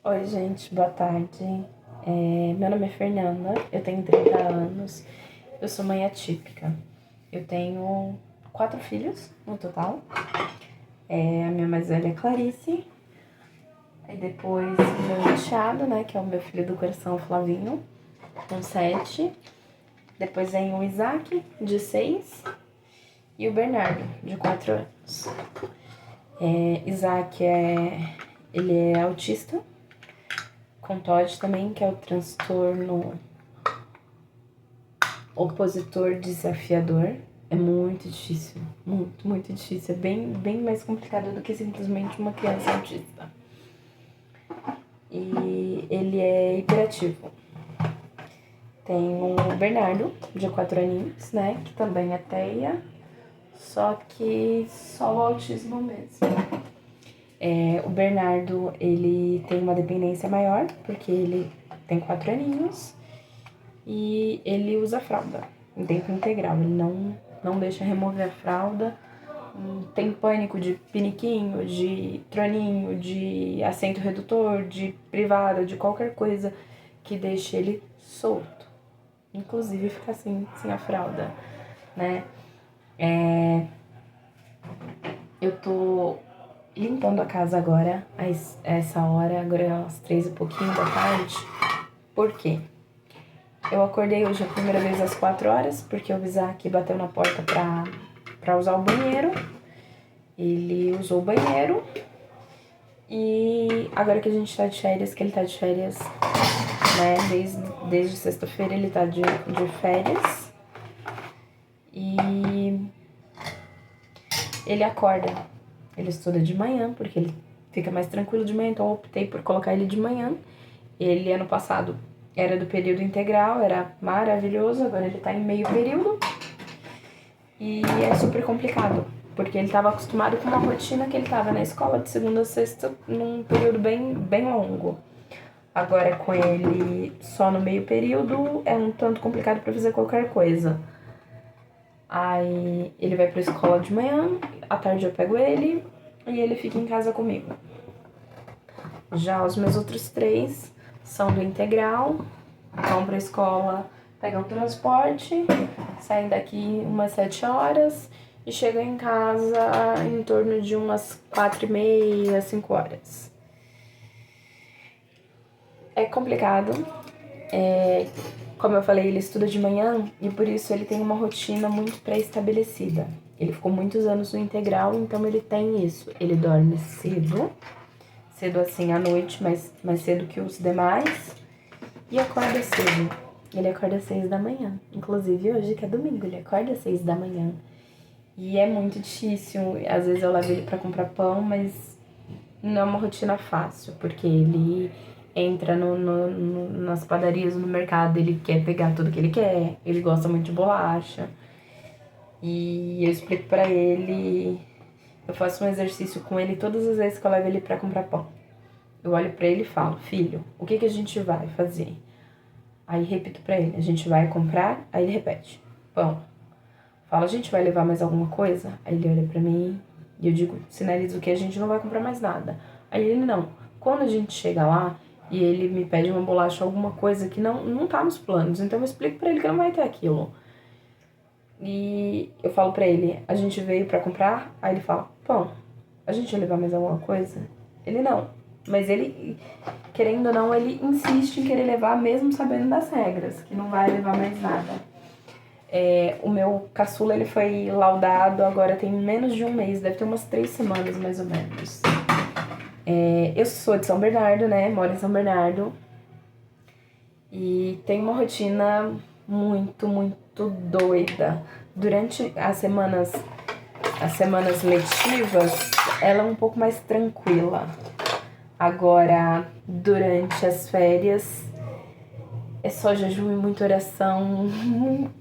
Oi, gente, boa tarde. Meu nome é Fernanda, eu tenho 30 anos, eu sou mãe atípica. Eu tenho 4 filhos no total. A minha mais velha é Clarice, aí depois o meu enteado, né, que é o meu filho do coração, Flavinho, com 7. Depois vem o Isaac, de 6, e o Bernardo, de 4 anos. Isaac ele é autista, com TOD também, que é o transtorno opositor desafiador. É muito difícil, muito difícil. É bem mais complicado do que simplesmente uma criança autista. E ele é hiperativo. Tem o Bernardo, de 4 aninhos, né, que também é TEA, só que só o autismo mesmo. O Bernardo, ele tem uma dependência maior, porque ele tem 4 aninhos e ele usa fralda em tempo integral. Ele não deixa remover a fralda. Tem pânico de piniquinho, de troninho, de assento redutor, de privada, de qualquer coisa que deixe ele solto. Inclusive ficar sem a fralda, né? Eu tô limpando a casa agora, a essa hora, agora é às 3 e pouquinho da tarde. Por quê? Eu acordei hoje a primeira vez às 4 horas, porque o Isaac bateu na porta pra usar o banheiro. Ele usou o banheiro. E agora que a gente tá de férias, que ele tá de férias, né? Desde sexta-feira ele tá de férias. E ele acorda. Ele estuda de manhã, porque ele fica mais tranquilo de manhã, então eu optei por colocar ele de manhã. Ele, ano passado, era do período integral, era maravilhoso, agora ele tá em meio período. E é super complicado, porque ele estava acostumado com uma rotina que ele estava na escola de segunda a sexta, num período bem longo. Agora, com ele só no meio período, é um tanto complicado para fazer qualquer coisa. Aí ele vai pra escola de manhã, à tarde eu pego ele e ele fica em casa comigo. Já os meus outros 3 são do integral, vão pra escola, pegam transporte, saem daqui umas 7 horas e chegam em casa em torno de umas 4h30, 5 horas. É complicado. Como eu falei, ele estuda de manhã e por isso ele tem uma rotina muito pré-estabelecida. Ele ficou muitos anos no integral, então ele tem isso. Ele dorme cedo assim à noite, mas mais cedo que os demais, e acorda cedo. Ele acorda às 6 da manhã. Inclusive hoje, que é domingo, ele acorda às 6 da manhã. E é muito difícil. Às vezes eu levo ele pra comprar pão, mas não é uma rotina fácil, porque ele entra nas padarias, no mercado, ele quer pegar tudo que ele quer, ele gosta muito de bolacha. E eu explico pra ele, eu faço um exercício com ele todas as vezes que eu levo ele pra comprar pão. Eu olho pra ele e falo, filho, o que a gente vai fazer? Aí repito pra ele, a gente vai comprar, aí ele repete, pão. Fala, a gente vai levar mais alguma coisa? Aí ele olha pra mim e eu digo, sinalizo que a gente não vai comprar mais nada. Aí ele, não. Quando a gente chega lá e ele me pede uma bolacha, alguma coisa que não tá nos planos, então eu explico pra ele que não vai ter aquilo. E eu falo pra ele, a gente veio pra comprar? Aí ele fala, pão, a gente vai levar mais alguma coisa? Ele, não. Mas ele, querendo ou não, ele insiste em querer levar mesmo sabendo das regras, que não vai levar mais nada. O meu caçula, ele foi laudado agora tem menos de um mês, deve ter umas 3 semanas mais ou menos. Eu sou de São Bernardo, né, moro em São Bernardo e tenho uma rotina muito doida. Durante as semanas letivas, ela é um pouco mais tranquila. Agora, durante as férias, é só jejum e muita oração,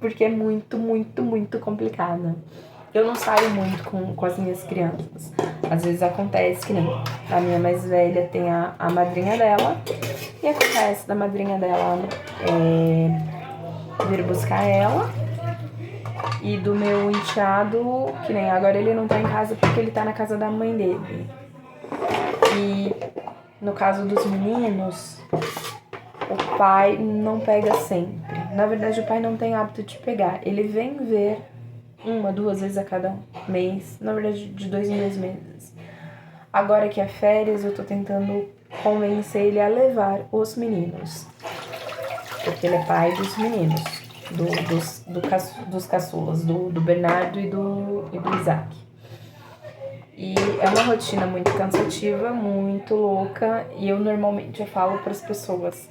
porque é muito complicada. Eu não saio muito com as minhas crianças. Às vezes acontece que nem a minha mais velha tem a madrinha dela, e acontece da madrinha dela vir buscar ela, e do meu enteado, que nem agora ele não tá em casa porque ele tá na casa da mãe dele. E No caso dos meninos, o pai não pega sempre. Na verdade, o pai não tem hábito de pegar. Ele vem ver 1, 2 vezes a cada mês. Na verdade, de 2 em 2 meses. Agora que é férias, eu tô tentando convencer ele a levar os meninos. Porque ele é pai dos meninos. Dos caçulas. Do Bernardo e do Isaac. E é uma rotina muito cansativa, muito louca. E eu normalmente falo para as pessoas: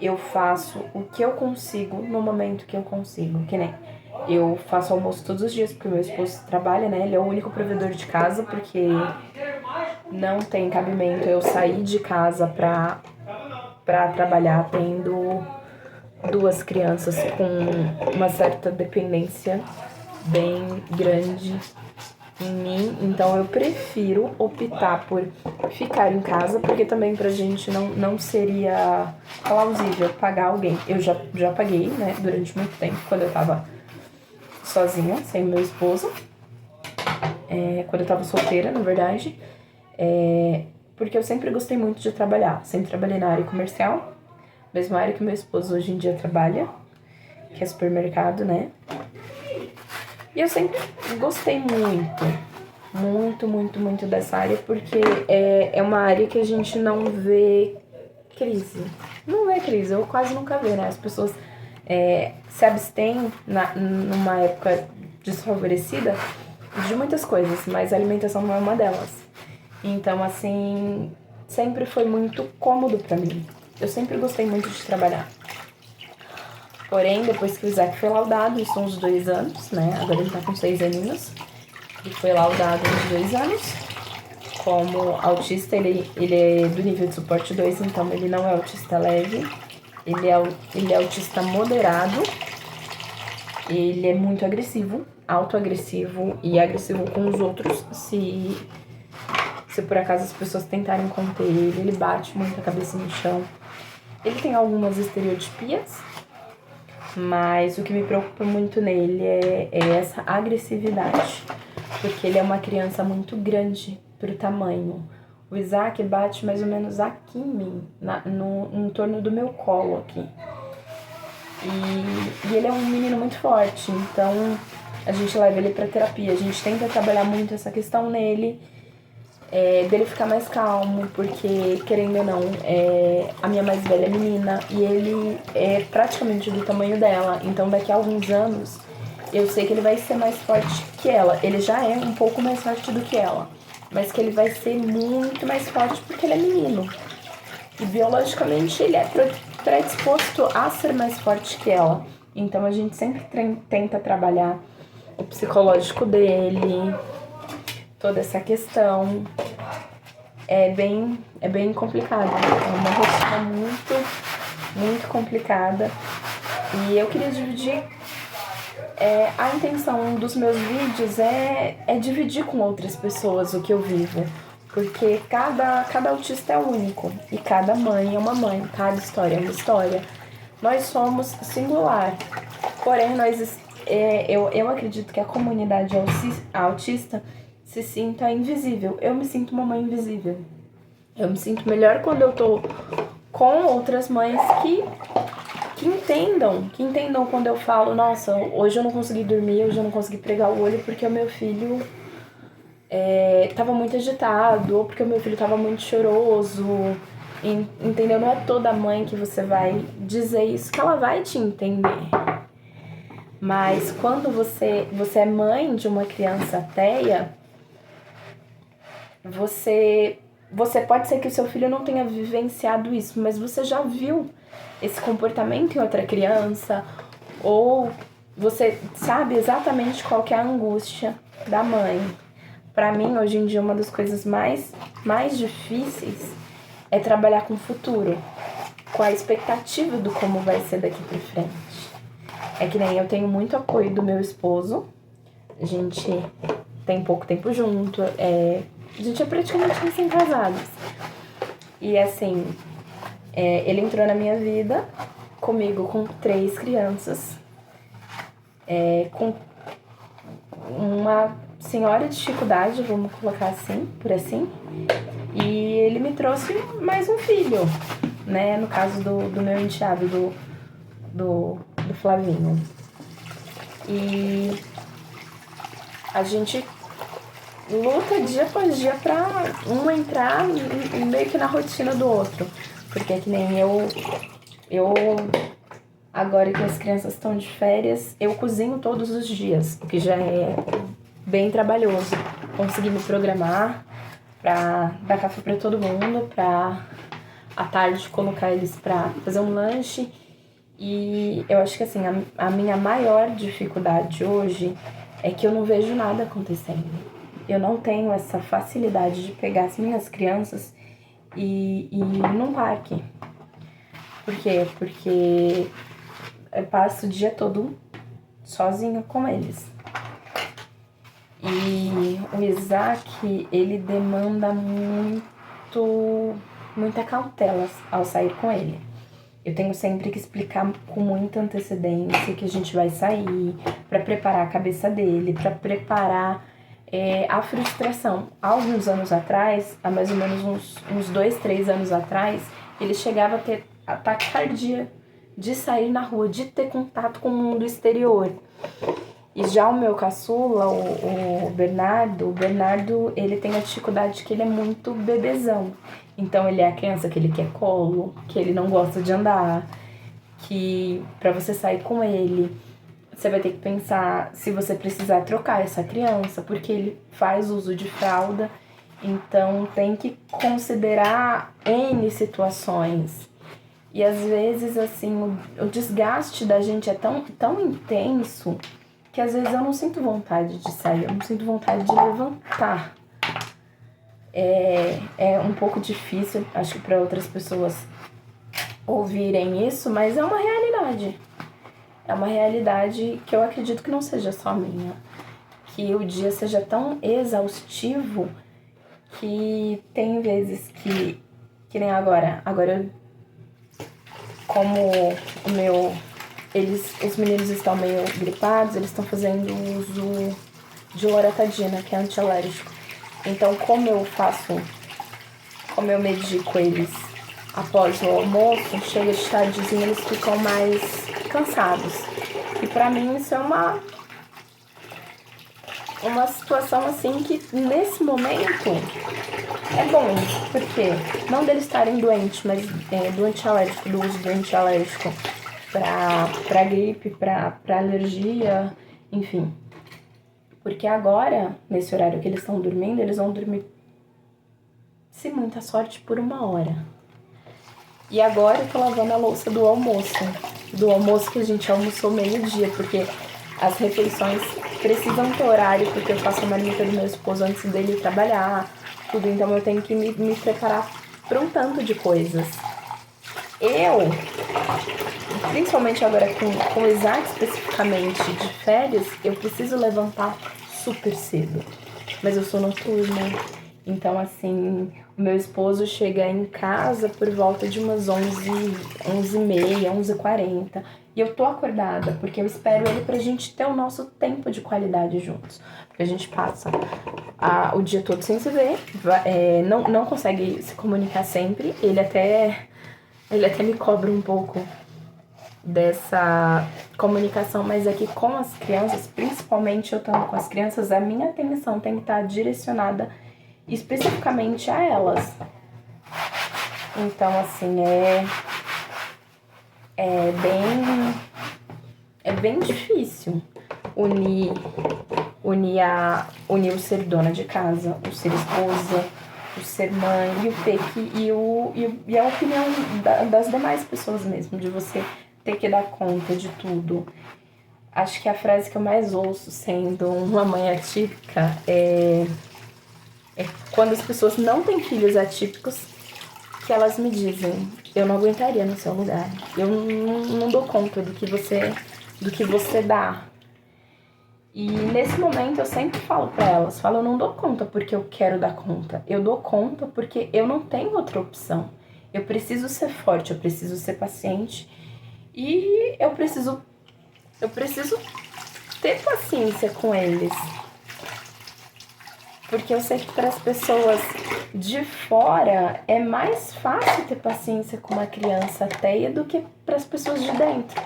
eu faço o que eu consigo no momento que eu consigo. Que nem eu faço almoço todos os dias, porque meu esposo trabalha, né? Ele é o único provedor de casa, porque não tem cabimento eu sair de casa pra trabalhar tendo 2 crianças com uma certa dependência bem grande em mim. Então eu prefiro optar por ficar em casa, porque também pra gente não seria plausível pagar alguém. Eu já paguei, né, durante muito tempo, quando eu tava sozinha, sem meu esposo. Quando eu tava solteira, na verdade. Porque eu sempre gostei muito de trabalhar. Sempre trabalhei na área comercial, mesma área que meu esposo hoje em dia trabalha, que é supermercado, né? E eu sempre gostei muito dessa área, porque é uma área que a gente não vê crise. Não vê crise, eu quase nunca vê, né? As pessoas se abstêm numa época desfavorecida de muitas coisas, mas a alimentação não é uma delas. Então, assim, sempre foi muito cômodo pra mim. Eu sempre gostei muito de trabalhar. Porém, depois que o Isaac foi laudado, isso uns 2 anos, né? Agora ele tá com 6 aninhos. Ele foi laudado uns 2 anos. Como autista, ele é do nível de suporte 2, então ele não é autista leve. Ele é autista moderado. Ele é muito agressivo, autoagressivo e agressivo com os outros. Se por acaso as pessoas tentarem conter ele bate muito a cabeça no chão. Ele tem algumas estereotipias, mas o que me preocupa muito nele é essa agressividade, porque ele é uma criança muito grande pro tamanho. O Isaac bate mais ou menos aqui em mim, em torno do meu colo aqui. E ele é um menino muito forte, então a gente leva ele pra terapia. A gente tenta trabalhar muito essa questão nele, dele ficar mais calmo, porque, querendo ou não, a minha mais velha é menina e ele é praticamente do tamanho dela. Então, daqui a alguns anos, eu sei que ele vai ser mais forte que ela. Ele já é um pouco mais forte do que ela, mas que ele vai ser muito mais forte porque ele é menino. E, biologicamente, ele é predisposto a ser mais forte que ela. Então, a gente sempre tenta trabalhar o psicológico dele, toda essa questão. É bem complicado. É uma rotina muito complicada. E eu queria dividir. A intenção dos meus vídeos é dividir com outras pessoas o que eu vivo. Porque cada autista é único. E cada mãe é uma mãe. Cada história é uma história. Nós somos singular. Porém, eu acredito que a comunidade autista se sinta invisível. Eu me sinto uma mãe invisível. Eu me sinto melhor quando eu tô com outras mães que entendam quando eu falo: nossa, hoje eu não consegui dormir, hoje eu não consegui pregar o olho porque o meu filho tava muito agitado, ou porque o meu filho tava muito choroso. Entendeu? Não é toda mãe que você vai dizer isso que ela vai te entender. Mas quando você é mãe de uma criança ateia, você pode ser que o seu filho não tenha vivenciado isso, mas você já viu esse comportamento em outra criança, ou você sabe exatamente qual que é a angústia da mãe. Pra mim, hoje em dia, uma das coisas mais difíceis é trabalhar com o futuro, com a expectativa do como vai ser daqui pra frente. É que nem eu tenho muito apoio do meu esposo, a gente tem pouco tempo junto, a gente é praticamente recém-casados. E assim, ele entrou na minha vida comigo com 3 crianças, com uma senhora dificuldade, vamos colocar assim, por assim. E ele me trouxe mais um filho, né? No caso do meu enteado, do Flavinho. E a gente luta dia após dia pra um entrar meio que na rotina do outro. Porque é que nem eu agora que as crianças estão de férias, eu cozinho todos os dias, o que já é bem trabalhoso. Consegui me programar pra dar café pra todo mundo, pra à tarde colocar eles pra fazer um lanche. E eu acho que assim, a minha maior dificuldade hoje é que eu não vejo nada acontecendo. Eu não tenho essa facilidade de pegar as minhas crianças e ir num parque. Por quê? Porque eu passo o dia todo sozinha com eles. E o Isaac, ele demanda muita cautela ao sair com ele. Eu tenho sempre que explicar com muita antecedência que a gente vai sair, para preparar a cabeça dele, para preparar a frustração. Há alguns anos atrás, há mais ou menos uns 2, 3 anos atrás, ele chegava a ter ataque cardíaco de sair na rua, de ter contato com o mundo exterior. E já o meu caçula, o Bernardo, ele tem a dificuldade que ele é muito bebezão. Então ele é a criança que ele quer colo, que ele não gosta de andar, que pra você sair com ele, você vai ter que pensar se você precisar trocar essa criança, porque ele faz uso de fralda, então tem que considerar N situações. E às vezes, assim, o desgaste da gente é tão intenso que às vezes eu não sinto vontade de sair, eu não sinto vontade de levantar. É um pouco difícil, acho que para outras pessoas ouvirem isso, mas é uma realidade. É uma realidade que eu acredito que não seja só minha. Que o dia seja tão exaustivo que tem vezes que nem agora. Agora, como os meninos estão meio gripados, eles estão fazendo uso de loratadina, que é antialérgico. Então, como eu medico eles após o almoço, chega de tardezinha, eles ficam mais cansados. E pra mim isso é uma situação assim que nesse momento é bom, porque não deles estarem doentes, mas do antialérgico, do uso do antialérgico pra gripe, pra alergia, enfim. Porque agora, nesse horário que eles estão dormindo, eles vão dormir, se muita sorte, por 1 hora. E agora eu tô lavando a louça do almoço que a gente almoçou meio-dia, porque as refeições precisam ter horário, porque eu faço a marmita do meu esposo antes dele ir trabalhar, tudo, então eu tenho que me preparar para um tanto de coisas. Eu, principalmente agora com o Isaac especificamente de férias, eu preciso levantar super cedo, mas eu sou noturna, então assim, o meu esposo chega em casa por volta de umas 11h30, 11h40, e eu tô acordada, porque eu espero ele pra gente ter o nosso tempo de qualidade juntos, porque a gente passa o dia todo sem se ver, não consegue se comunicar sempre, ele até me cobra um pouco dessa comunicação, mas é que com as crianças, principalmente eu estando com as crianças, a minha atenção tem que estar direcionada especificamente a elas. Então, assim, é bem difícil unir o ser dona de casa, o ser esposa, o ser mãe, e o ter que, e a opinião das demais pessoas mesmo, de você ter que dar conta de tudo. Acho que a frase que eu mais ouço sendo uma mãe atípica é quando as pessoas não têm filhos atípicos, que elas me dizem: eu não aguentaria no seu lugar, eu não dou conta do que você dá. E nesse momento eu sempre falo pra elas, eu não dou conta porque eu quero dar conta, eu dou conta porque eu não tenho outra opção. Eu preciso ser forte, eu preciso ser paciente e eu preciso ter paciência com eles. Porque eu sei que para as pessoas de fora é mais fácil ter paciência com uma criança ateia do que para as pessoas de dentro.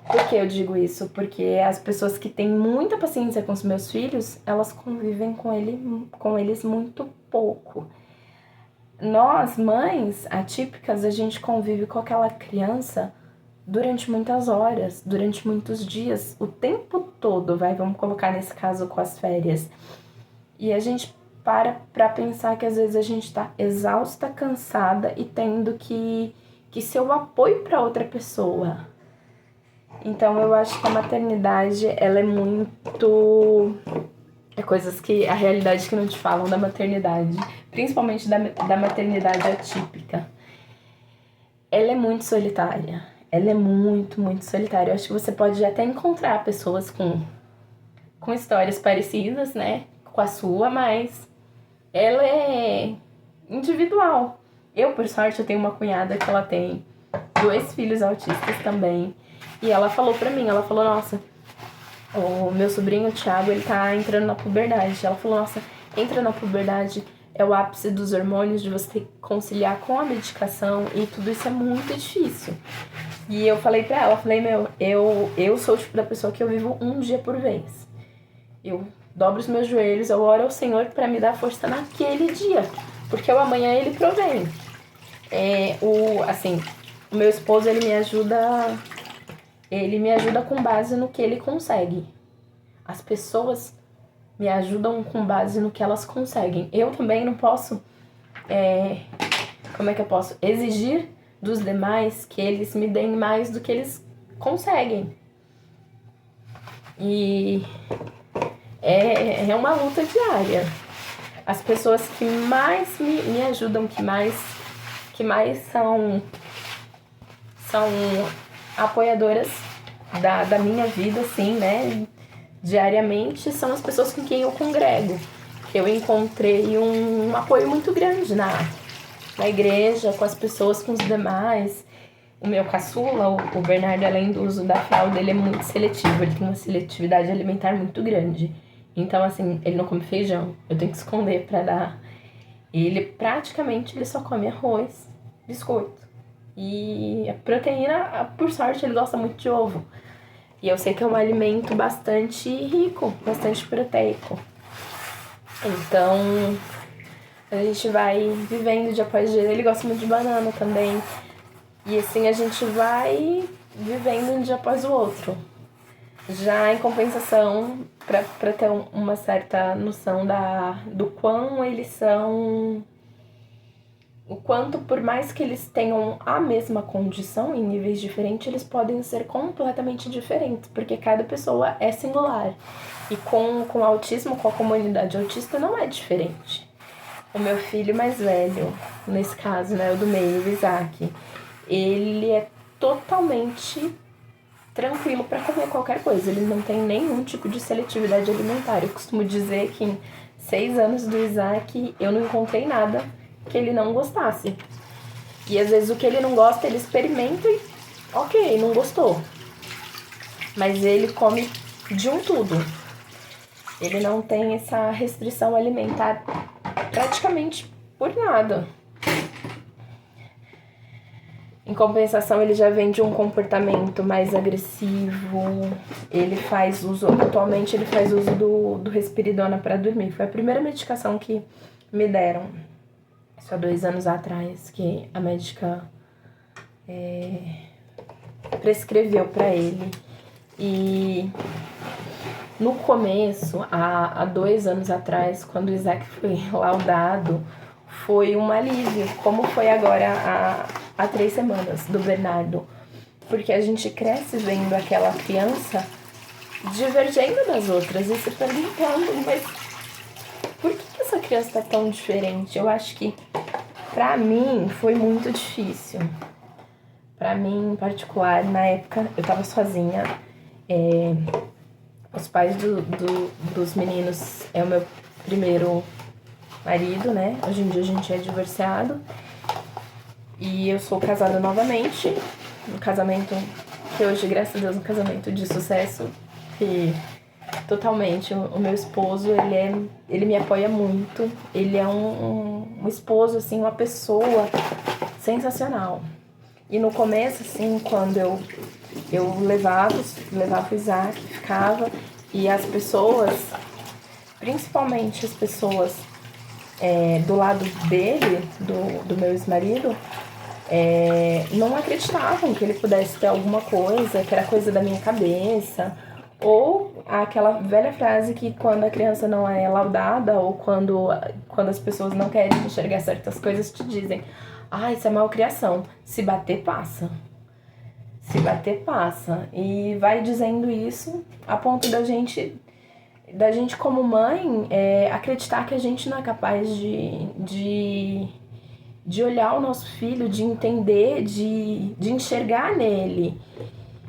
Por que eu digo isso? Porque as pessoas que têm muita paciência com os meus filhos, elas convivem com eles muito pouco. Nós, mães atípicas, a gente convive com aquela criança durante muitas horas, durante muitos dias, o tempo todo, vamos colocar nesse caso com as férias. E a gente pra pensar que às vezes a gente tá exausta, cansada e tendo que ser o apoio para outra pessoa. Então eu acho que a maternidade, ela é muito... É coisas que... A realidade que não te falam da maternidade, principalmente da maternidade atípica. Ela é muito solitária. Ela é muito, muito solitária. Eu acho que você pode até encontrar pessoas com histórias parecidas, né? Com a sua, mas ela é individual. Eu, por sorte, eu tenho uma cunhada que ela tem 2 filhos autistas também. E ela falou pra mim, ela falou, nossa, o meu sobrinho, o Thiago, ele tá entrando na puberdade. Ela falou, nossa, entra na puberdade, é o ápice dos hormônios, de você ter que conciliar com a medicação, e tudo isso é muito difícil. E eu falei pra ela, falei, eu sou o tipo da pessoa que eu vivo um dia por vez. Eu dobro os meus joelhos, eu oro ao Senhor pra me dar força naquele dia, porque o amanhã ele provém. O meu esposo, ele me ajuda com base no que ele consegue. As pessoas me ajudam com base no que elas conseguem. Eu também não posso, como é que eu posso exigir dos demais que eles me deem mais do que eles conseguem. E é uma luta diária. As pessoas que mais me ajudam, que mais são apoiadoras da minha vida, assim, né, diariamente, são as pessoas com quem eu congrego. Eu encontrei um apoio muito grande na igreja, com as pessoas, com os demais. O meu caçula, o Bernardo, além do uso da fralda, ele é muito seletivo, ele tem uma seletividade alimentar muito grande. Então, assim, ele não come feijão, eu tenho que esconder pra dar. Ele só come arroz, biscoito. E a proteína, por sorte, ele gosta muito de ovo. E eu sei que é um alimento bastante rico, bastante proteico. Então, a gente vai vivendo dia após dia. Ele gosta muito de banana também. E assim a gente vai vivendo um dia após o outro. Já em compensação, para ter uma certa noção do quão eles são... O quanto, por mais que eles tenham a mesma condição em níveis diferentes, eles podem ser completamente diferentes, porque cada pessoa é singular. E com o autismo, com a comunidade autista, não é diferente. O meu filho mais velho, nesse caso, né, o do meio, o Isaac, ele é totalmente tranquilo para comer qualquer coisa. Ele não tem nenhum tipo de seletividade alimentar. Eu costumo dizer que em 6 anos do Isaac, eu não encontrei nada que ele não gostasse. E às vezes o que ele não gosta, ele experimenta e ok, não gostou. Mas ele come de um tudo. Ele não tem essa restrição alimentar praticamente por nada. Em compensação, ele já vem de um comportamento mais agressivo. Atualmente ele faz uso do risperidona para dormir. Foi a primeira medicação que me deram. Só 2 anos atrás, que a médica prescreveu para ele. E no começo, há 2 anos atrás, quando o Isaac foi laudado, foi um alívio, como foi agora há 3 semanas do Bernardo. Porque a gente cresce vendo aquela criança divergindo das outras e se perguntando, mas por que essa criança tá tão diferente? Eu acho que pra mim foi muito difícil. Pra mim, em particular, na época eu tava sozinha. Os pais dos meninos é o meu primeiro marido, né? Hoje em dia a gente é divorciado. E eu sou casada novamente. Um casamento que hoje, graças a Deus, um casamento de sucesso. E Totalmente. O meu esposo, ele me apoia muito. Ele é um esposo, assim, uma pessoa sensacional. E no começo, assim, quando eu levava o Isaac, ficava, e as pessoas, principalmente as pessoas do lado dele, do meu ex-marido, não acreditavam que ele pudesse ter alguma coisa, que era coisa da minha cabeça. Ou aquela velha frase que quando a criança não é laudada, ou quando as pessoas não querem enxergar certas coisas, te dizem: ah, isso é malcriação. Se bater, passa. Se bater, passa. E vai dizendo isso a ponto da gente como mãe, acreditar que a gente não é capaz de olhar o nosso filho, de entender, de enxergar nele.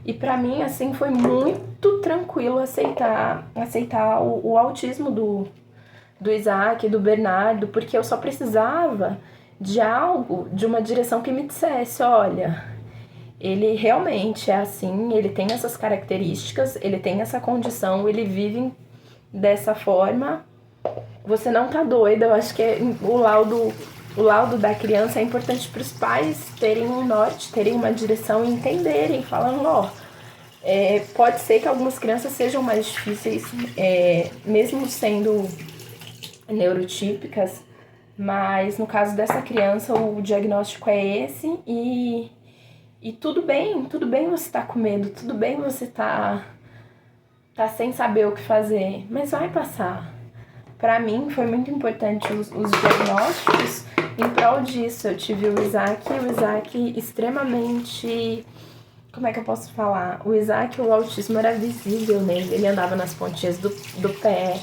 E pra mim, assim, foi muito tranquilo aceitar o autismo do Isaac, do Bernardo, porque eu só precisava de algo, de uma direção que me dissesse: olha, ele realmente é assim, ele tem essas características, ele tem essa condição, ele vive dessa forma, você não tá doida. Eu acho que o laudo da criança é importante para os pais terem um norte, terem uma direção e entenderem, falando: ó, pode ser que algumas crianças sejam mais difíceis, mesmo sendo neurotípicas, mas no caso dessa criança o diagnóstico é esse, e tudo bem você tá com medo, tudo bem você tá sem saber o que fazer, mas vai passar. Pra mim foi muito importante os diagnósticos em prol disso. Eu tive o Isaac extremamente... Como é que eu posso falar? O Isaac, o autismo era visível nele. Ele andava nas pontinhas do pé.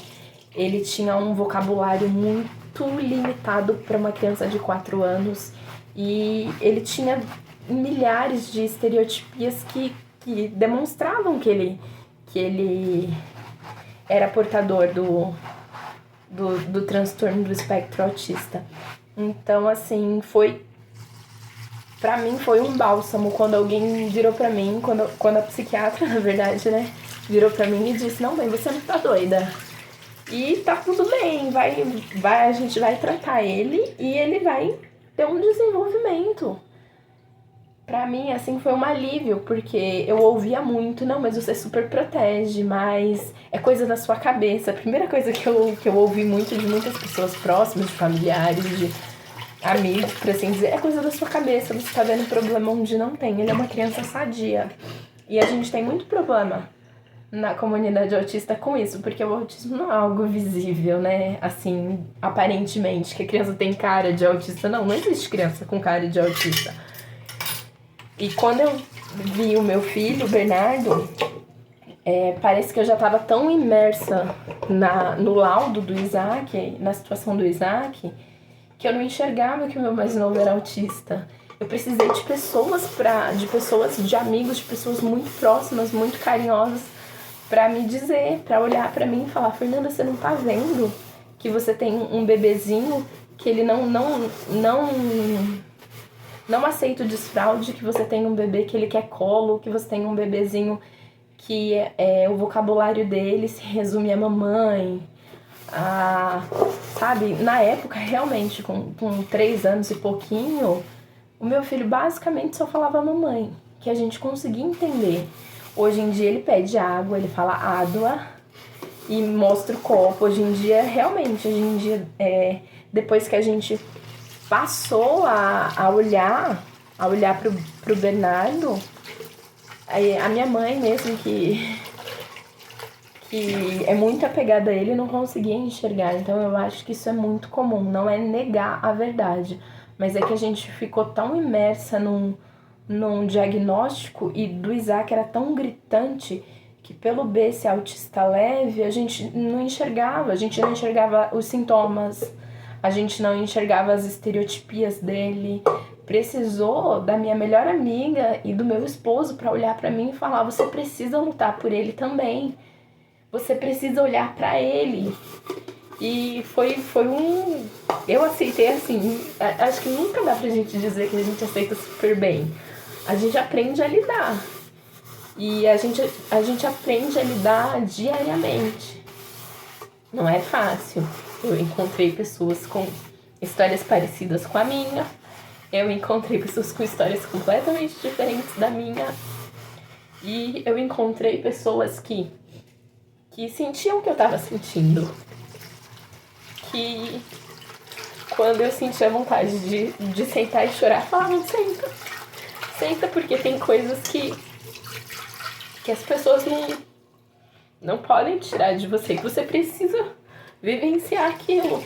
Ele tinha um vocabulário muito limitado para uma criança de 4 anos. E ele tinha milhares de estereotipias que demonstravam que ele era portador do transtorno do espectro autista. Então, assim, pra mim foi um bálsamo quando alguém virou pra mim, quando a psiquiatra, na verdade, né, virou pra mim e disse: não, mãe, você não tá doida. E tá tudo bem, a gente vai tratar ele e ele vai ter um desenvolvimento. Pra mim, assim, foi um alívio, porque eu ouvia muito: não, mas você super protege, mas é coisa da sua cabeça. A primeira coisa que eu ouvi muito de muitas pessoas próximas, de familiares, de amigos, por assim dizer, é coisa da sua cabeça, você tá vendo problema onde não tem. Ele é uma criança sadia. E a gente tem muito problema na comunidade autista com isso, porque o autismo não é algo visível, né? Assim, aparentemente, que a criança tem cara de autista. Não existe criança com cara de autista. E quando eu vi o meu filho, o Bernardo, parece que eu já estava tão imersa no laudo do Isaac, na situação do Isaac, que eu não enxergava que o meu mais novo era autista. Eu precisei de pessoas, de amigos, de pessoas muito próximas, muito carinhosas, para me dizer, para olhar para mim e falar: Fernanda, você não tá vendo que você tem um bebezinho, que ele não aceita o desfraude, que você tem um bebê que ele quer colo, que você tem um bebezinho que o vocabulário dele se resume a mamãe. Sabe, na época, realmente, com 3 anos e pouquinho, o meu filho basicamente só falava mamãe, que a gente conseguia entender. Hoje em dia ele pede água, ele fala água e mostra o copo. Hoje em dia, realmente, depois que a gente passou a olhar pro Bernardo, a minha mãe mesmo, que é muito apegada a ele, não conseguia enxergar. Então eu acho que isso é muito comum, não é negar a verdade, mas é que a gente ficou tão imersa num diagnóstico, e do Isaac era tão gritante que pelo B ser autista leve, a gente não enxergava os sintomas, a gente não enxergava as estereotipias dele. Precisou da minha melhor amiga e do meu esposo para olhar para mim e falar: você precisa lutar por ele também, você precisa olhar para ele. E foi eu aceitei assim, acho que nunca dá pra gente dizer que a gente aceita super bem. A gente aprende a lidar. E a gente aprende a lidar diariamente. Não é fácil. Eu encontrei pessoas com histórias parecidas com a minha. Eu encontrei pessoas com histórias completamente diferentes da minha. E eu encontrei pessoas que sentiam o que eu tava sentindo. Que quando eu sentia vontade de sentar e chorar, falavam, senta. Senta, porque tem coisas que as pessoas não podem tirar de você, que você precisa vivenciar aquilo.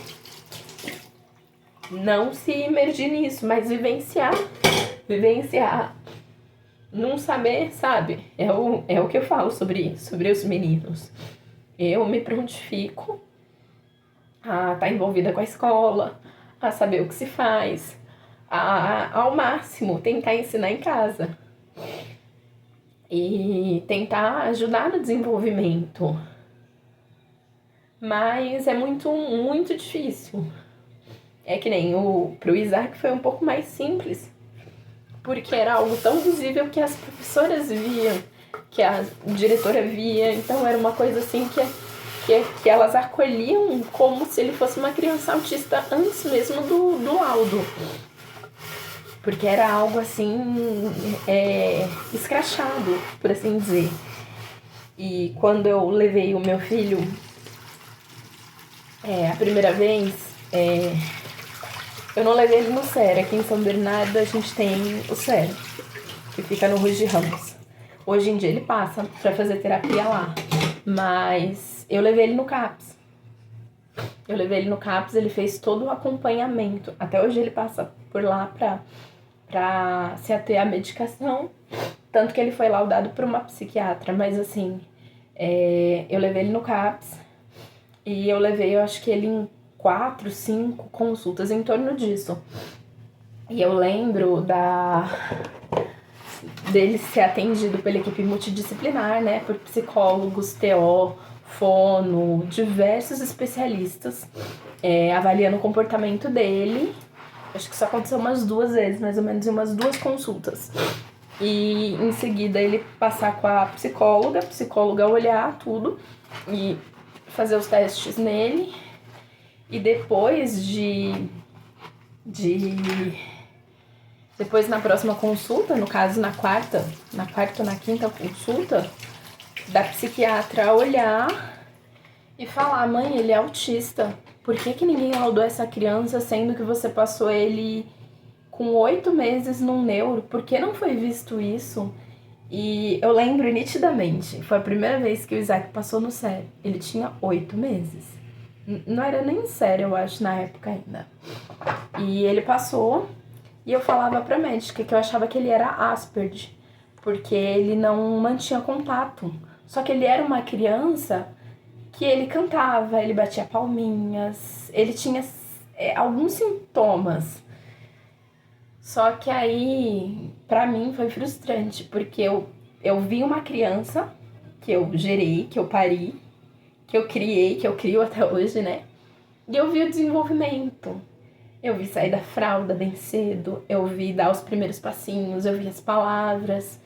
Não se imergir nisso, mas vivenciar. Não saber, sabe? É o que eu falo sobre os meninos. Eu me prontifico a estar envolvida com a escola, a saber o que se faz, ao máximo tentar ensinar em casa. E tentar ajudar no desenvolvimento. Mas é muito, muito difícil. É que nem pro Isaac foi um pouco mais simples, porque era algo tão visível que as professoras viam, que a diretora via, então era uma coisa assim que elas acolhiam como se ele fosse uma criança autista antes mesmo do laudo. Porque era algo assim, escrachado, por assim dizer. E quando eu levei o meu filho a primeira vez, eu não levei ele no SER. Aqui em São Bernardo a gente tem o SER, que fica no Ruiz de Ramos. Hoje em dia ele passa pra fazer terapia lá, mas eu levei ele no CAPS. Ele fez todo o acompanhamento. Até hoje ele passa por lá pra se ater à medicação, tanto que ele foi laudado por uma psiquiatra, mas assim, eu levei ele no CAPS e eu acho que ele em 4, 5 consultas em torno disso. E eu lembro dele ser atendido pela equipe multidisciplinar, né, por psicólogos, TO, fono, diversos especialistas, avaliando o comportamento dele. Acho que isso aconteceu umas 2 vezes, mais ou menos, em umas 2 consultas. E em seguida ele passar com a psicóloga olhar tudo e fazer os testes nele. E depois depois na próxima consulta, no caso na quarta ou na quinta consulta, da psiquiatra olhar e falar, mãe, ele é autista. Por que ninguém laudou essa criança, sendo que você passou ele com 8 meses num neuro? Por que não foi visto isso? E eu lembro nitidamente, foi a primeira vez que o Isaac passou no SER. Ele tinha 8 meses. Não era nem SER, eu acho, na época ainda. E ele passou, e eu falava pra médica que eu achava que ele era Asperger, porque ele não mantinha contato. Só que ele era uma criança que ele cantava, ele batia palminhas, ele tinha alguns sintomas. Só que aí, pra mim, foi frustrante, porque eu vi uma criança que eu gerei, que eu pari, que eu criei, que eu crio até hoje, né? E eu vi o desenvolvimento. Eu vi sair da fralda bem cedo, eu vi dar os primeiros passinhos, eu vi as palavras,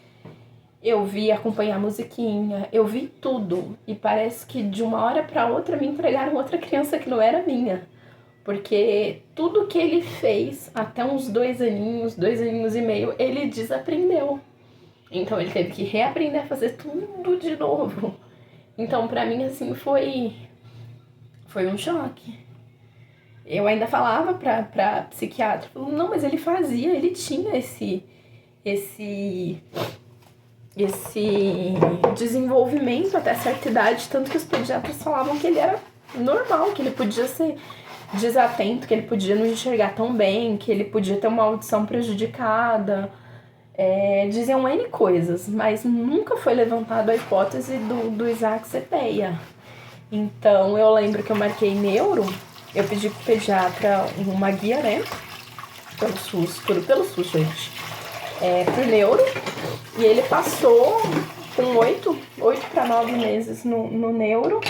eu vi acompanhar a musiquinha, eu vi tudo. E parece que de uma hora pra outra me entregaram outra criança que não era minha. Porque tudo que ele fez até uns 2 aninhos e meio, ele desaprendeu. Então ele teve que reaprender a fazer tudo de novo. Então pra mim, assim, foi um choque. Eu ainda falava pra psiquiatra, não, mas ele fazia, ele tinha esse desenvolvimento até certa idade, tanto que os pediatras falavam que ele era normal, que ele podia ser desatento, que ele podia não enxergar tão bem, que ele podia ter uma audição prejudicada. Diziam N coisas, mas nunca foi levantada a hipótese do Isaac ser TEA. Então eu lembro que eu marquei neuro, eu pedi pro pediatra uma guia, né? Pelo SUS, pelo SUS, gente. Pro neuro, e ele passou com 8 para 9 meses no neuro.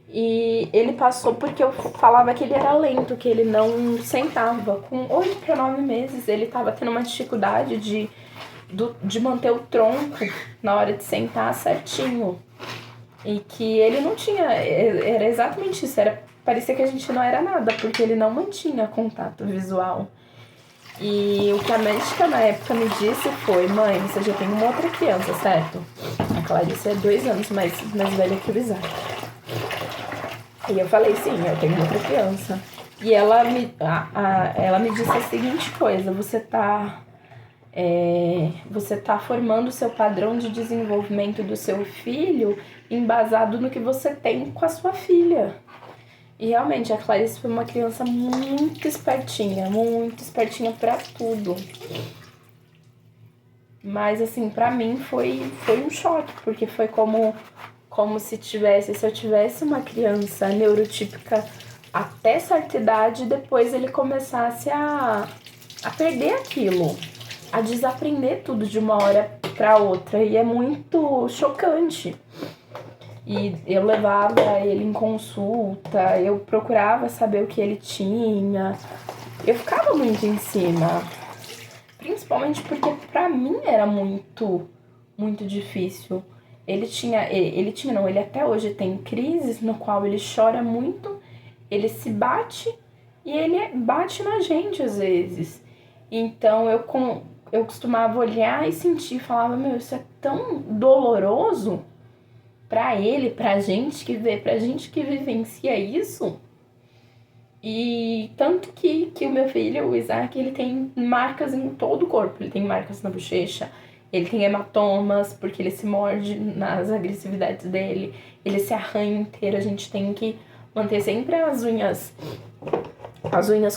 E ele passou porque eu falava que ele era lento, que ele não sentava. Com 8 para 9 meses ele estava tendo uma dificuldade de manter o tronco na hora de sentar certinho. E que ele não tinha, era exatamente isso, parecia que a gente não era nada, porque ele não mantinha contato visual. E o que a médica na época me disse foi: mãe, você já tem uma outra criança, certo? A Clarice é 2 anos mais velha que o Isaac. E eu falei: sim, eu tenho outra criança. E ela me disse a seguinte coisa: você tá formando o seu padrão de desenvolvimento do seu filho embasado no que você tem com a sua filha. E realmente a Clarice foi uma criança muito espertinha pra tudo. Mas assim, pra mim foi um choque, porque foi como se eu tivesse uma criança neurotípica até certa idade, depois ele começasse a perder aquilo, a desaprender tudo de uma hora pra outra. E é muito chocante. E eu levava ele em consulta, eu procurava saber o que ele tinha. Eu ficava muito em cima. Principalmente porque pra mim era muito, muito difícil. Ele até hoje tem crises no qual ele chora muito, ele se bate e ele bate na gente às vezes. Então eu costumava olhar e sentir, falava: meu, isso é tão doloroso pra ele, pra gente que vê, pra gente que vivencia isso. E tanto que o meu filho, o Isaac, ele tem marcas em todo o corpo. Ele tem marcas na bochecha, ele tem hematomas, porque ele se morde nas agressividades dele, ele se arranha inteiro. A gente tem que manter sempre as unhas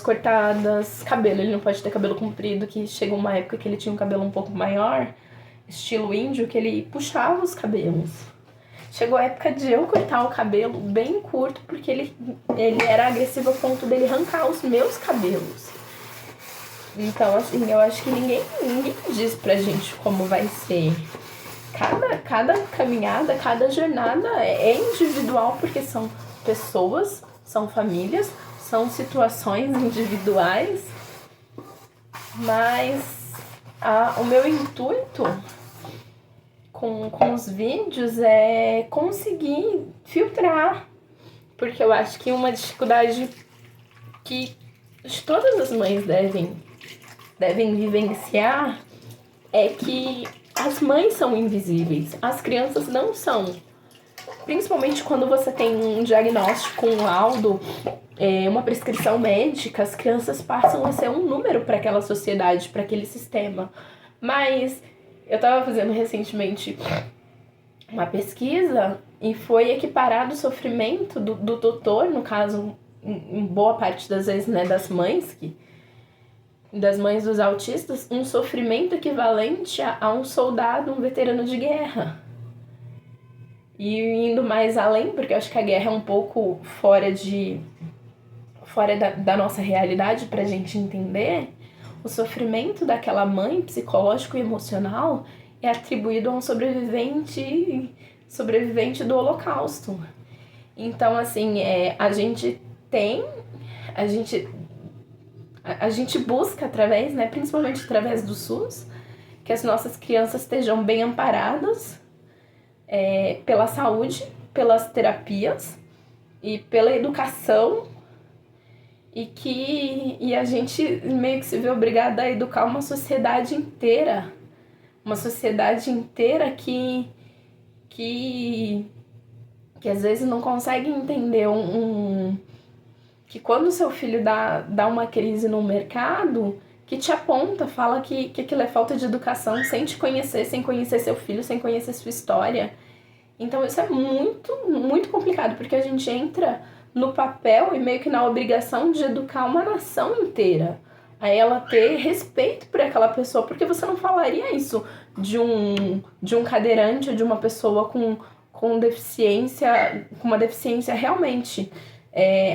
cortadas, cabelo, ele não pode ter cabelo comprido, que chegou uma época que ele tinha um cabelo um pouco maior, estilo índio, que ele puxava os cabelos. Chegou a época de eu cortar o cabelo bem curto, porque ele era agressivo ao ponto dele arrancar os meus cabelos. Então, assim, eu acho que ninguém diz pra gente como vai ser. Cada caminhada, cada jornada é individual, porque são pessoas, são famílias, são situações individuais. Mas o meu intuito com os vídeos é conseguir filtrar, porque eu acho que uma dificuldade que todas as mães devem vivenciar é que as mães são invisíveis, as crianças não são. Principalmente quando você tem um diagnóstico, um laudo, uma prescrição médica, as crianças passam a ser um número para aquela sociedade, para aquele sistema. Mas eu estava fazendo recentemente uma pesquisa e foi equiparado o sofrimento do doutor, no caso, em boa parte das vezes, né, das mães dos autistas, um sofrimento equivalente a um soldado, um veterano de guerra. E indo mais além, porque eu acho que a guerra é um pouco fora da nossa realidade pra gente entender, o sofrimento daquela mãe, psicológico e emocional, é atribuído a um sobrevivente do Holocausto. Então, assim, a gente busca através, né, principalmente através do SUS, que as nossas crianças estejam bem amparadas pela saúde, pelas terapias e pela educação, e a gente meio que se vê obrigada a educar uma sociedade inteira que às vezes não consegue entender que quando o seu filho dá uma crise no mercado, que te aponta, fala que aquilo é falta de educação, sem te conhecer, sem conhecer seu filho, sem conhecer sua história. Então isso é muito, muito complicado, porque a gente entra no papel e meio que na obrigação de educar uma nação inteira, a ela ter respeito por aquela pessoa, porque você não falaria isso de um cadeirante ou de uma pessoa com deficiência, com uma deficiência realmente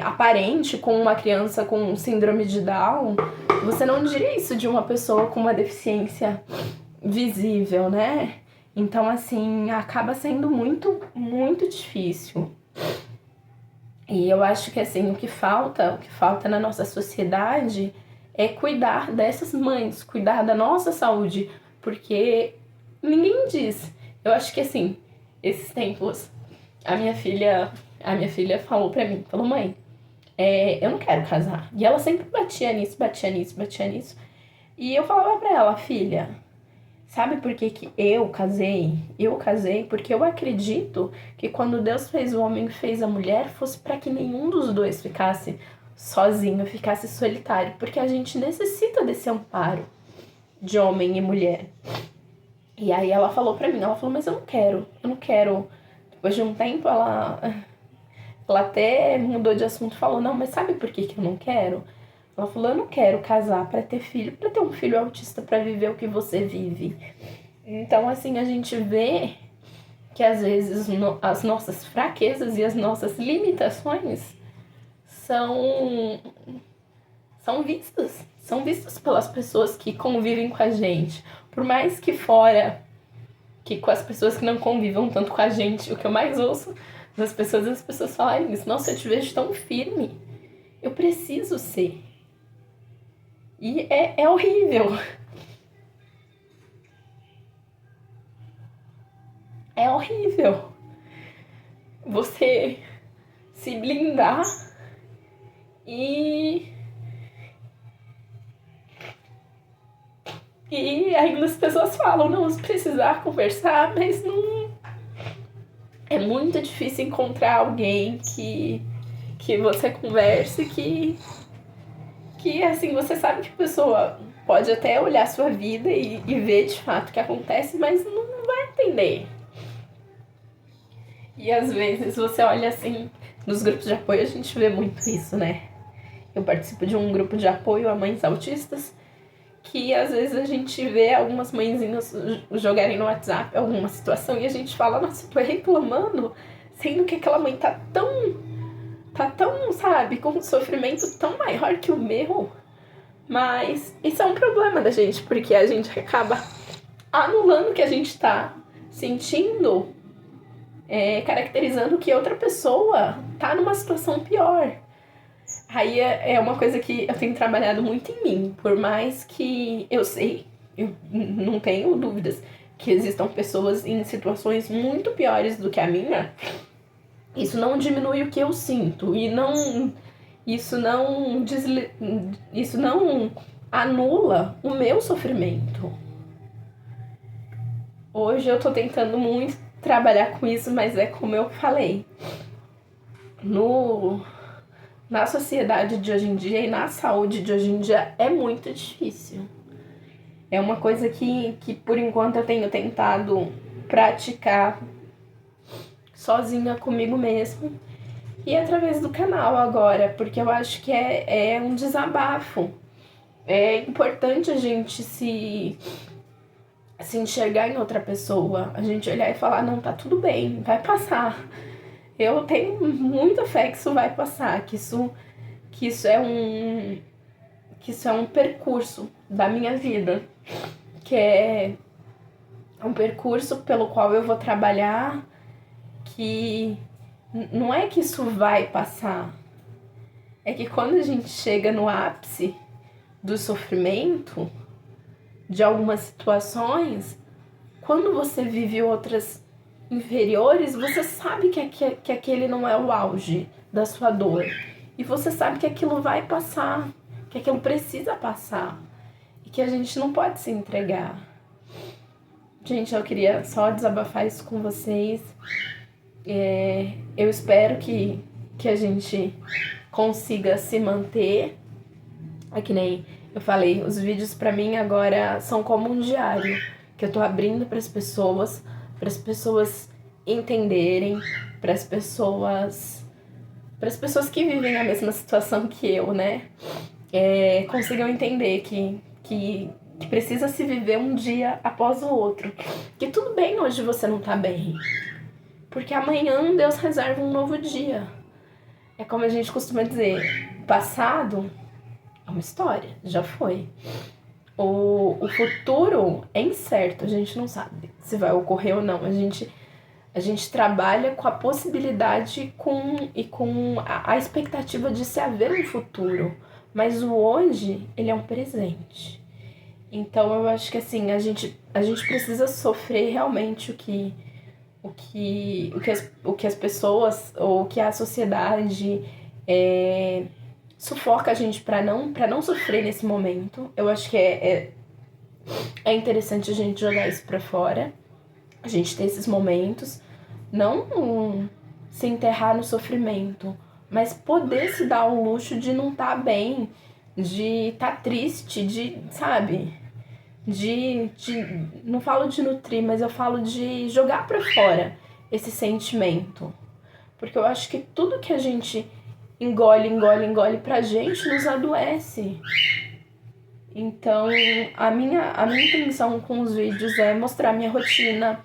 aparente, com uma criança com síndrome de Down. Você não diria isso de uma pessoa com uma deficiência visível, né? Então, assim, acaba sendo muito, muito difícil. E eu acho que, assim, o que falta na nossa sociedade é cuidar dessas mães, cuidar da nossa saúde, porque ninguém diz. Eu acho que assim, esses tempos, a minha filha falou pra mim, falou, mãe, eu não quero casar. E ela sempre batia nisso. E eu falava pra ela, filha, sabe por que que eu casei? Eu casei porque eu acredito que quando Deus fez o homem e fez a mulher, fosse para que nenhum dos dois ficasse sozinho, ficasse solitário. Porque a gente necessita desse amparo de homem e mulher. E aí ela falou pra mim, ela falou, mas eu não quero. Depois de um tempo ela até mudou de assunto e falou, não, mas sabe por que que eu não quero? Ela falou, eu não quero casar pra ter filho, pra ter um filho autista, pra viver o que você vive. Então, assim, a gente vê que às vezes as nossas fraquezas e as nossas limitações são vistas pelas pessoas que convivem com a gente. Por mais que fora, que com as pessoas que não convivam tanto com a gente, o que eu mais ouço das pessoas, as pessoas falarem isso, nossa, eu te vejo tão firme, eu preciso ser. E é horrível. É horrível você se blindar e ainda as pessoas falam, não, se precisar conversar, mas não... É muito difícil encontrar alguém que você converse, que assim, você sabe que a pessoa pode até olhar a sua vida e ver de fato o que acontece, mas não vai entender. E às vezes você olha assim, nos grupos de apoio a gente vê muito isso, né? Eu participo de um grupo de apoio a mães autistas, que às vezes a gente vê algumas mãezinhas jogarem no WhatsApp alguma situação e a gente fala, nossa, tu é reclamando, sendo que aquela mãe tá tão, sabe, com um sofrimento tão maior que o meu. Mas isso é um problema da gente, porque a gente acaba anulando o que a gente tá sentindo, caracterizando que outra pessoa tá numa situação pior. Aí é uma coisa que eu tenho trabalhado muito em mim, por mais que eu sei, eu não tenho dúvidas que existam pessoas em situações muito piores do que a minha, isso não diminui o que eu sinto e isso não anula o meu sofrimento. Hoje eu tô tentando muito trabalhar com isso, mas é como eu falei, na sociedade de hoje em dia e na saúde de hoje em dia é muito difícil. É uma coisa que por enquanto eu tenho tentado praticar sozinha comigo mesmo e através do canal agora, porque eu acho que é um desabafo. É importante a gente se enxergar em outra pessoa, a gente olhar e falar, não, tá tudo bem, vai passar. Eu tenho muita fé que isso vai passar, que isso é um percurso da minha vida, que é um percurso pelo qual eu vou trabalhar, que não é que isso vai passar, é que quando a gente chega no ápice do sofrimento, de algumas situações, quando você vive outras inferiores, você sabe que aquele não é o auge da sua dor. E você sabe que aquilo vai passar, que aquilo precisa passar. E que a gente não pode se entregar. Gente, eu queria só desabafar isso com vocês. Eu espero que a gente consiga se manter. É que nem eu falei, os vídeos pra mim agora são como um diário que eu tô abrindo pras pessoas entenderem, pras pessoas que vivem a mesma situação que eu, né? Consigam entender que precisa se viver um dia após o outro. Que tudo bem hoje você não tá bem, porque amanhã Deus reserva um novo dia. É como a gente costuma dizer, passado é uma história, já foi. O futuro é incerto, a gente não sabe se vai ocorrer ou não. A gente trabalha com a possibilidade e com a expectativa de se haver um futuro. Mas o hoje, ele é um presente. Então eu acho que assim, a gente precisa sofrer realmente o que as pessoas ou o que a sociedade sufoca a gente para não sofrer nesse momento. Eu acho que é interessante a gente jogar isso para fora, a gente ter esses momentos, não se enterrar no sofrimento, mas poder se dar o luxo de não estar bem, de estar triste, de, sabe? Não falo de nutrir, mas eu falo de jogar pra fora esse sentimento. Porque eu acho que tudo que a gente engole pra gente nos adoece. Então, a minha intenção com os vídeos é mostrar minha rotina,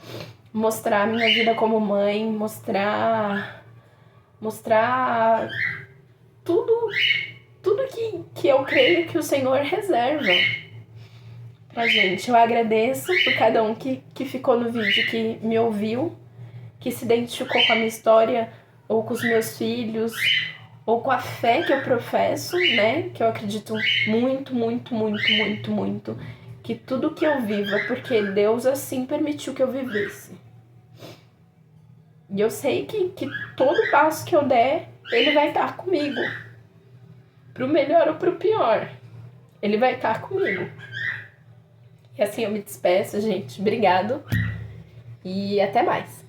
mostrar minha vida como mãe, mostrar tudo, tudo que eu creio que o Senhor reserva pra gente. Eu agradeço por cada um que ficou no vídeo, que me ouviu, que se identificou com a minha história, ou com os meus filhos, ou com a fé que eu professo, né? Que eu acredito muito, muito, muito, muito, muito, que tudo que eu vivo é porque Deus assim permitiu que eu vivesse. E eu sei que todo passo que eu der, Ele vai estar comigo. Pro melhor ou pro pior. Ele vai estar comigo. E assim eu me despeço, gente. Obrigado. E até mais.